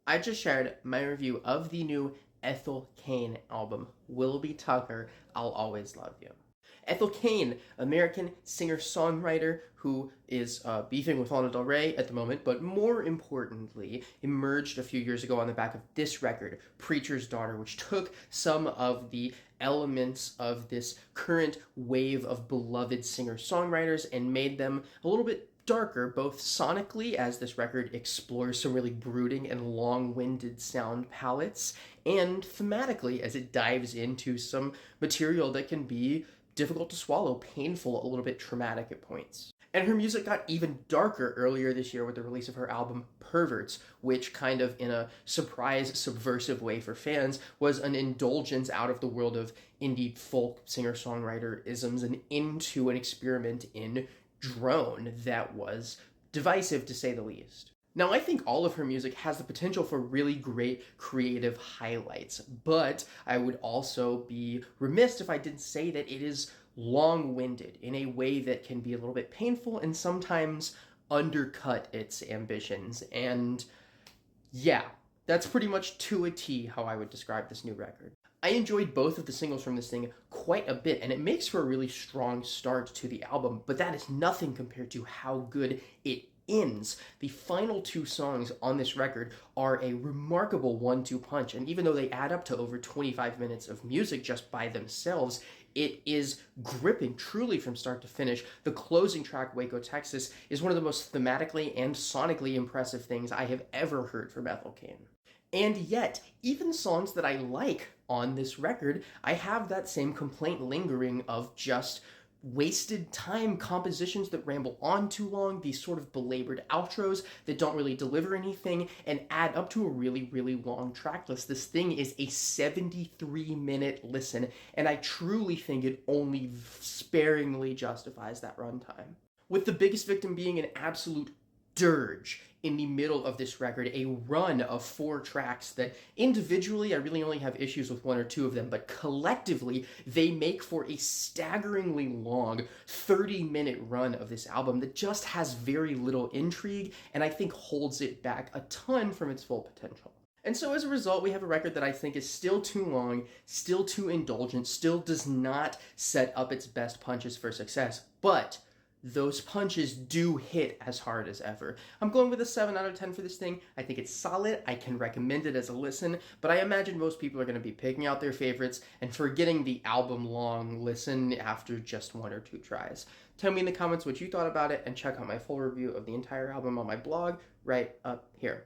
I just shared my review of the new Ethel Cain album, Willoughby Tucker, I'll Always Love You. Ethel Cain, American singer-songwriter who is beefing with Lana Del Rey at the moment, but more importantly, emerged a few years ago on the back of this record, Preacher's Daughter, which took some of the elements of this current wave of beloved singer-songwriters and made them a little bit darker, both sonically, as this record explores some really brooding and long-winded sound palettes, and thematically, as it dives into some material that can be difficult to swallow, painful, a little bit traumatic at points. And her music got even darker earlier this year with the release of her album Perverts, which kind of in a surprise, subversive way for fans was an indulgence out of the world of indie folk singer-songwriter isms and into an experiment in drone that was divisive to say the least. Now, I think all of her music has the potential for really great creative highlights, but I would also be remiss if I didn't say that it is long-winded in a way that can be a little bit painful and sometimes undercut its ambitions. And yeah, that's pretty much to a T how I would describe this new record. I enjoyed both of the singles from this thing quite a bit, and it makes for a really strong start to the album, but that is nothing compared to how good it ends. The final two songs on this record are a remarkable one-two punch, and even though they add up to over 25 minutes of music just by themselves, it is gripping truly from start to finish. The closing track, Waco, Texas, is one of the most thematically and sonically impressive things I have ever heard from Ethel Cain. And yet, even songs that I like on this record, I have that same complaint lingering of just wasted time compositions that ramble on too long, these sort of belabored outros that don't really deliver anything, and add up to a really, really long track list. This thing is a 73-minute listen, and I truly think it only sparingly justifies that runtime. With the biggest victim being an absolute dirge in the middle of this record, a run of 4 tracks that individually I really only have issues with 1 or 2 of them, but collectively they make for a staggeringly long 30-minute run of this album that just has very little intrigue and I think holds it back a ton from its full potential. And so as a result, we have a record that I think is still too long, still too indulgent, still does not set up its best punches for success, but those punches do hit as hard as ever. I'm going with a 7 out of 10 for this thing. I think it's solid. I can recommend it as a listen, but I imagine most people are going to be picking out their favorites and forgetting the album-long listen after just 1 or 2 tries. Tell me in the comments what you thought about it, and check out my full review of the entire album on my blog right up here.